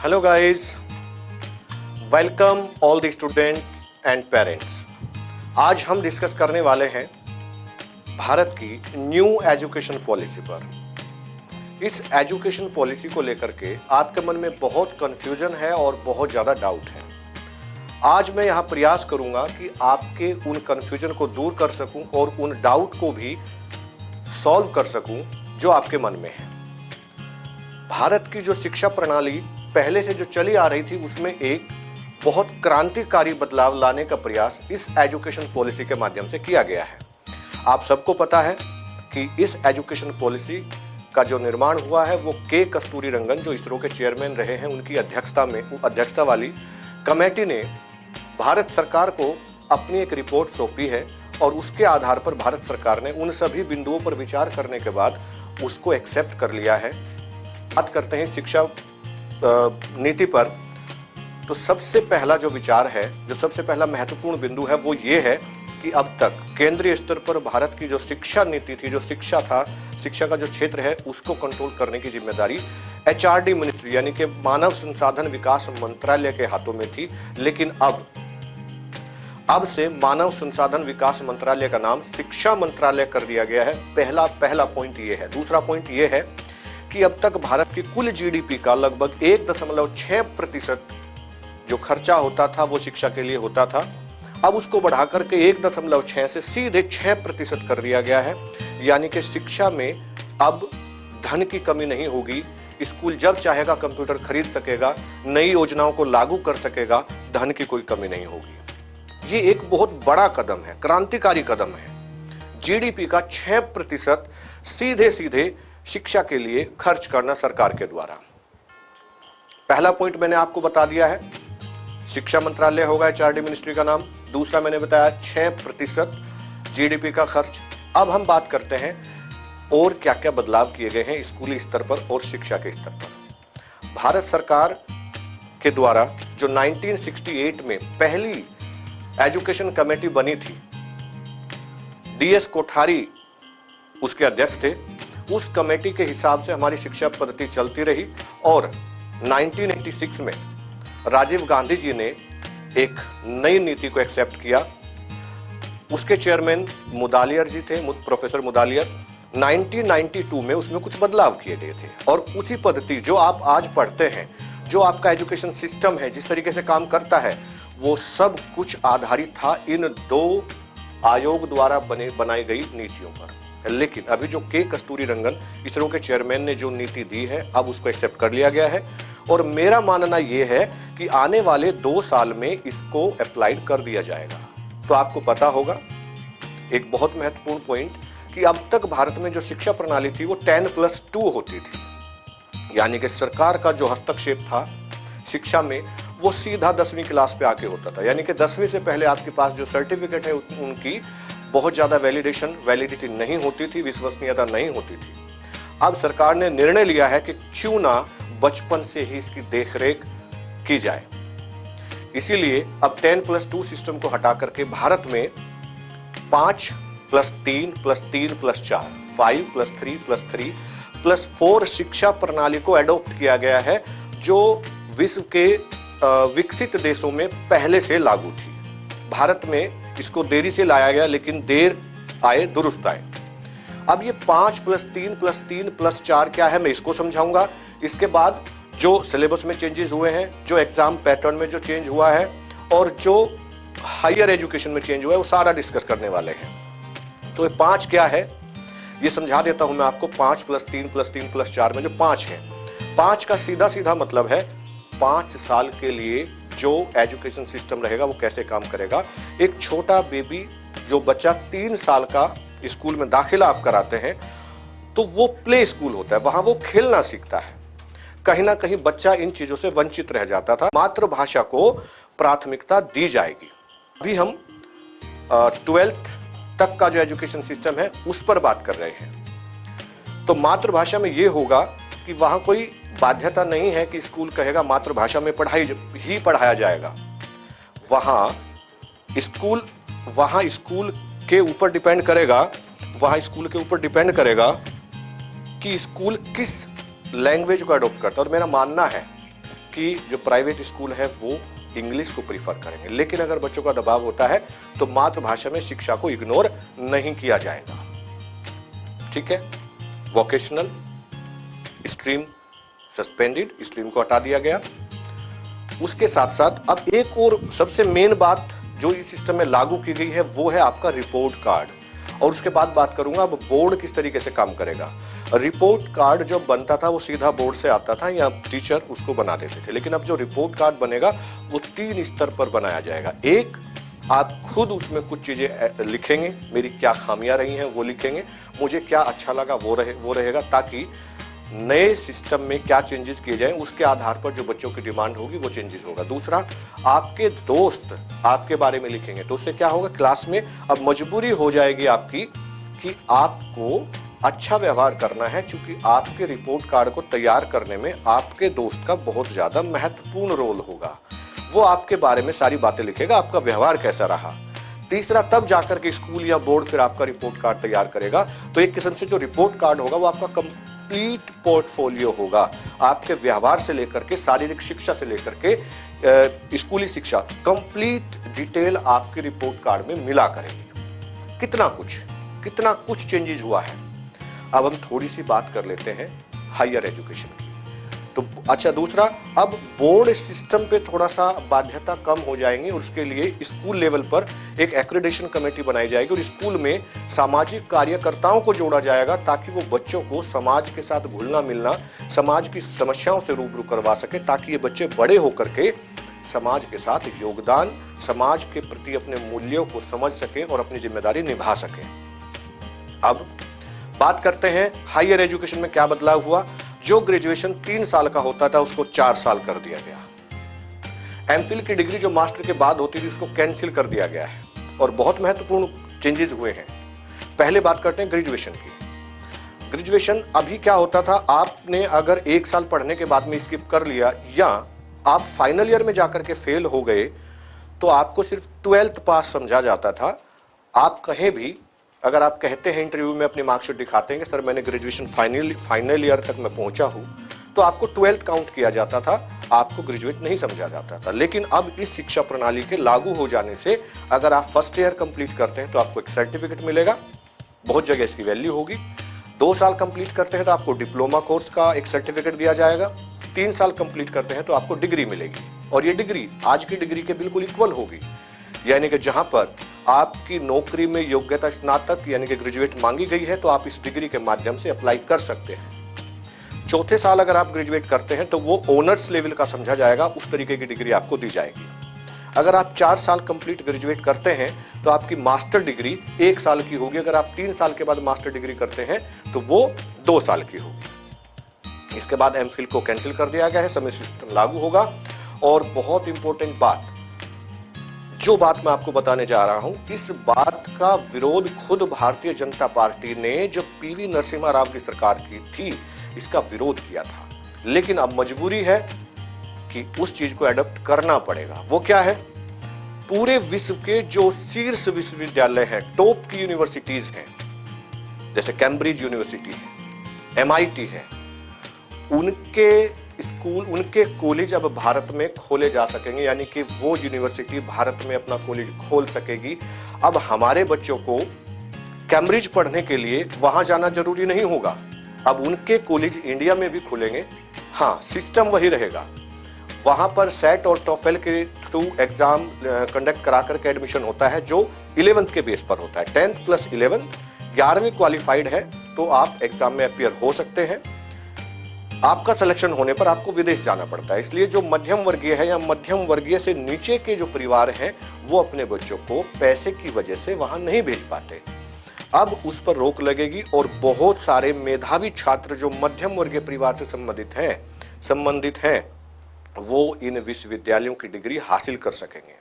Hello guys, welcome all the students and parents. आज हम discuss करने वाले हैं भारत की न्यू एजुकेशन पॉलिसी पर। इस एजुकेशन पॉलिसी को लेकर के आपके मन में बहुत कंफ्यूजन है और बहुत ज्यादा डाउट है। आज मैं यहां प्रयास करूंगा कि आपके उन कंफ्यूजन को दूर कर सकूं और उन डाउट को भी सॉल्व कर सकूं जो आपके मन में है। भारत की जो शिक्षा प्रणाली पहले से जो चली आ रही थी उसमें एक बहुत क्रांतिकारी बदलाव लाने का प्रयास इस एजुकेशन पॉलिसी के माध्यम से किया गया है। आप सबको पता है कि इस एजुकेशन पॉलिसी का जो निर्माण हुआ है वो के कस्तूरीरंगन, जो इसरो के चेयरमैन रहे हैं, उनकी अध्यक्षता वाली कमेटी ने भारत सरकार को अपनी एक रिपोर्ट सौंपी है और उसके आधार पर भारत सरकार ने उन सभी बिंदुओं पर विचार करने के बाद उसको एक्सेप्ट कर लिया है। बात करते हैं शिक्षा नीति पर, तो सबसे पहला जो विचार है, जो सबसे पहला महत्वपूर्ण बिंदु है वो ये है कि अब तक केंद्रीय स्तर पर भारत की जो शिक्षा नीति थी, जो शिक्षा का जो क्षेत्र है उसको कंट्रोल करने की जिम्मेदारी एचआरडी मिनिस्ट्री यानी कि मानव संसाधन विकास मंत्रालय के हाथों में थी। लेकिन अब से मानव संसाधन विकास मंत्रालय का नाम शिक्षा मंत्रालय कर दिया गया है। पहला पॉइंट ये है। दूसरा पॉइंट ये है कि अब तक भारत की कुल जीडीपी का लगभग 1.6% जो खर्चा होता था वो शिक्षा के लिए होता था। अब उसको बढ़ाकर के 1.6 से सीधे 6% कर दिया गया है। यानी कि शिक्षा में अब धन की कमी नहीं होगी। स्कूल जब चाहेगा कंप्यूटर खरीद सकेगा, नई योजनाओं को लागू कर सकेगा, धन की कोई कमी नहीं होगी। ये एक बहुत बड़ा कदम है, क्रांतिकारी कदम है। जीडीपी का 6% सीधे शिक्षा के लिए खर्च करना सरकार के द्वारा। पहला पॉइंट मैंने आपको बता दिया है, शिक्षा मंत्रालय होगा एचआरडी मिनिस्ट्री का नाम। दूसरा मैंने बताया 6% जीडीपी का खर्च। अब हम बात करते हैं और क्या क्या बदलाव किए गए हैं स्कूली स्तर पर और शिक्षा के स्तर पर। भारत सरकार के द्वारा जो 1968 में पहली एजुकेशन कमेटी बनी थी, डीएस कोठारी उसके अध्यक्ष थे। उस कमेटी के हिसाब से हमारी शिक्षा पद्धति चलती रही और 1986 में राजीव गांधी जी ने एक नई नीति को एक्सेप्ट किया। उसके चेयरमैन मुदालियर जी थे, प्रोफेसर मुदालियर। 1992 में उसमें कुछ बदलाव किए गए थे और उसी पद्धति जो आप आज पढ़ते हैं, जो आपका एजुकेशन सिस्टम है, जिस तरीके से काम करता है, वो सब कुछ आधारित था इन दो आयोग द्वारा बनाई गई नीतियों पर। लेकिन अभी जो के कस्तूरीरंगन इसरो के चेयरमैन ने जो नीति दी है, अब उसको एक्सेप्ट कर लिया गया है और मेरा मानना यह है कि आने वाले 2 साल में इसको अप्लाइड कर दिया जाएगा। तो आपको पता होगा एक बहुत महत्वपूर्ण पॉइंट कि अब तक भारत में जो शिक्षा प्रणाली थी वो 10+2 होती थी। यानी कि सरकार का जो हस्तक्षेप था शिक्षा में वो सीधा 10वीं क्लास पे आके होता था। यानी कि 10वीं से पहले आपके पास जो सर्टिफिकेट है उनकी बहुत ज्यादा वैलिडिटी नहीं होती थी, विश्वसनीयता नहीं होती थी। अब सरकार ने निर्णय लिया है कि क्यों ना बचपन से ही इसकी देखरेख की जाए। इसीलिए अब 10+2 सिस्टम को हटा करके भारत में 5+3+3+4 5+3+3+4 शिक्षा प्रणाली को एडॉप्ट किया गया है, जो विश्व के विकसित देशों में पहले से लागू थी। भारत में इसको देरी से लाया गया, लेकिन देर आए दुरुस्त आए। अब ये 5+3+3+4 क्या है, मैं इसको समझाऊंगा। इसके बाद जो सिलेबस में चेंजेस हुए हैं, जो एग्जाम पैटर्न में जो चेंज हुआ है और जो हायर एजुकेशन में चेंज हुआ है, वो सारा डिस्कस करने वाले हैं। तो ये 5 क्या है ये समझा देता हूं मैं आपको। 5+3+3+4 में जो 5 है, 5 का सीधा मतलब है 5 साल के लिए जो एजुकेशन सिस्टम रहेगा वो कैसे काम करेगा। एक छोटा बेबी, जो बच्चा 3 साल का स्कूल में दाखिला आप कराते हैं, तो वो प्ले स्कूल होता है, वहां वो खेलना सीखता है। कहीं ना कहीं बच्चा इन चीजों से वंचित रह जाता था। मातृभाषा को प्राथमिकता दी जाएगी। अभी हम 12th तक का जो एजुकेशन सिस्टम है उस पर बात कर रहे हैं। तो मातृभाषा में ये होगा कि वहां कोई बाध्यता नहीं है कि स्कूल कहेगा मातृभाषा में पढ़ाया जाएगा। वहां स्कूल के ऊपर डिपेंड करेगा कि स्कूल किस लैंग्वेज को अडॉप्ट करता है। और मेरा मानना है कि जो प्राइवेट स्कूल है वो इंग्लिश को प्रीफर करेंगे, लेकिन अगर बच्चों का दबाव होता है तो मातृभाषा में शिक्षा को इग्नोर नहीं किया जाएगा। ठीक है, वोकेशनल स्ट्रीम सस्पेंडेड, स्ट्रीम को हटा दिया गया। उसके साथ साथ अब एक और सबसे मेन बात जो इस सिस्टम में लागू की गई है वो है आपका रिपोर्ट कार्ड, और उसके बाद बात करूंगा अब बोर्ड किस तरीके से काम करेगा। रिपोर्ट कार्ड जो बनता था वो सीधा बोर्ड से आता था या टीचर उसको बना देते थे, लेकिन अब जो रिपोर्ट कार्ड बनेगा वो 3 स्तर पर बनाया जाएगा। एक, आप खुद उसमें कुछ चीजें लिखेंगे, मेरी क्या खामियां रही हैं वो लिखेंगे, मुझे क्या अच्छा लगा वो रहेगा, ताकि नए सिस्टम में क्या चेंजेस किए जाएं उसके आधार पर जो बच्चों की डिमांड होगी वो चेंजेस होगा। दूसरा, आपके दोस्त आपके बारे में लिखेंगे, तो उससे क्या होगा, क्लास में अब मजबूरी हो जाएगी आपकी कि आपको अच्छा व्यवहार करना है, क्योंकि आपके रिपोर्ट कार्ड को तैयार करने में आपके दोस्त का बहुत ज्यादा महत्वपूर्ण रोल होगा। वो आपके बारे में सारी बातें लिखेगा, आपका व्यवहार कैसा रहा। तीसरा, तब जाकर के स्कूल या बोर्ड फिर आपका रिपोर्ट कार्ड तैयार करेगा। तो एक किस्म से जो रिपोर्ट कार्ड होगा वो आपका कंप्लीट पोर्टफोलियो होगा, आपके व्यवहार से लेकर के शारीरिक शिक्षा से लेकर के स्कूली शिक्षा, कंप्लीट डिटेल आपके रिपोर्ट कार्ड में मिला करेगी। कितना कुछ चेंजेस हुआ है। अब हम थोड़ी सी बात कर लेते हैं हायर एजुकेशन की। तो अच्छा, दूसरा, अब बोर्ड सिस्टम पे थोड़ा सा बाध्यता कम हो जाएंगी, और उसके लिए स्कूल लेवल पर एक एक्रेडिटेशन कमेटी बनाई जाएगी और स्कूल में सामाजिक कार्यकर्ताओं को जोड़ा जाएगा, ताकि वो बच्चों को समाज के साथ घुलना मिलना, समाज की समस्याओं से रूबरू करवा सके, ताकि ये बच्चे बड़े होकर के समाज के साथ योगदान, समाज के प्रति अपने मूल्यों को समझ सके और अपनी जिम्मेदारी निभा सके। अब बात करते हैं हायर एजुकेशन में क्या बदलाव हुआ। जो ग्रेजुएशन 3 साल का होता था उसको 4 साल कर दिया गया। एमफिल की डिग्री जो मास्टर के बाद होती थी उसको कैंसिल कर दिया गया है, और बहुत महत्वपूर्ण चेंजेस हुए हैं। पहले बात करते हैं ग्रेजुएशन की। ग्रेजुएशन अभी क्या होता था, आपने अगर 1 साल पढ़ने के बाद में स्किप कर लिया या आप फाइनल ईयर में जाकर के फेल हो गए तो आपको सिर्फ 12th पास समझा जाता था। आप कहीं भी अगर आप कहते हैं इंटरव्यू में अपनी मार्कशीट दिखाते हैं कि सर मैंने ग्रेजुएशन फाइनल ईयर तक मैं पहुंचा हूं, तो आपको 12th काउंट किया जाता था, आपको ग्रेजुएट नहीं समझा जाता था। लेकिन अब इस शिक्षा प्रणाली के लागू हो जाने से अगर आप फर्स्ट ईयर कंप्लीट करते हैं तो आपको एक सर्टिफिकेट मिलेगा, बहुत जगह इसकी वैल्यू होगी। 2 साल कंप्लीट करते हैं तो आपको डिप्लोमा कोर्स का एक सर्टिफिकेट दिया जाएगा। 3 साल कंप्लीट करते हैं तो आपको डिग्री मिलेगी, और ये डिग्री आज की डिग्री के बिल्कुल इक्वल होगी। यानी कि जहां पर आपकी नौकरी में योग्यता स्नातक यानी कि ग्रेजुएट मांगी गई है, तो आप इस डिग्री के माध्यम से अप्लाई कर सकते हैं। 4थे साल अगर आप ग्रेजुएट करते हैं तो वो ऑनर्स लेवल का समझा जाएगा, उस तरीके की डिग्री आपको दी जाएगी। अगर आप 4 साल कंप्लीट ग्रेजुएट करते हैं तो आपकी मास्टर डिग्री 1 साल की होगी। अगर आप 3 साल के बाद मास्टर डिग्री करते हैं तो वो 2 साल की होगी। इसके बाद एमफिल को कैंसिल कर दिया गया है, सेमेस्टर सिस्टम लागू होगा। और बहुत इंपॉर्टेंट बात, जो बात मैं आपको बताने जा रहा हूं, इस बात का विरोध खुद भारतीय जनता पार्टी ने जो पीवी नरसिम्हा राव की सरकार की थी, इसका विरोध किया था। लेकिन अब मजबूरी है कि उस चीज को एडॉप्ट करना पड़ेगा। वो क्या है, पूरे विश्व के जो शीर्ष विश्वविद्यालय हैं, टॉप की यूनिवर्सिटीज हैं, जैसे कैम्ब्रिज यूनिवर्सिटी है, MIT है, उनके स्कूल, उनके कॉलेज अब भारत में खोले जा सकेंगे। यानी कि वो यूनिवर्सिटी भारत में अपना कॉलेज खोल सकेगी। अब हमारे बच्चों को कैम्ब्रिज पढ़ने के लिए वहां जाना जरूरी नहीं होगा, अब उनके कॉलेज इंडिया में भी खुलेंगे। हाँ, सिस्टम वही रहेगा, वहां पर सेट और टॉफेल के थ्रू एग्जाम कंडक्ट करा करके एडमिशन होता है, जो 11th के बेस पर होता है। 10th + 11 11वीं क्वालिफाइड है तो आप एग्जाम में अपियर हो सकते हैं। आपका सिलेक्शन होने पर आपको विदेश जाना पड़ता है। इसलिए जो मध्यम वर्गीय है या मध्यम वर्गीय से नीचे के जो परिवार हैं, वो अपने बच्चों को पैसे की वजह से वहां नहीं भेज पाते। अब उस पर रोक लगेगी और बहुत सारे मेधावी छात्र जो मध्यम वर्गीय परिवार से संबंधित हैं, वो इन विश्वविद्यालयों की डिग्री हासिल कर सकेंगे।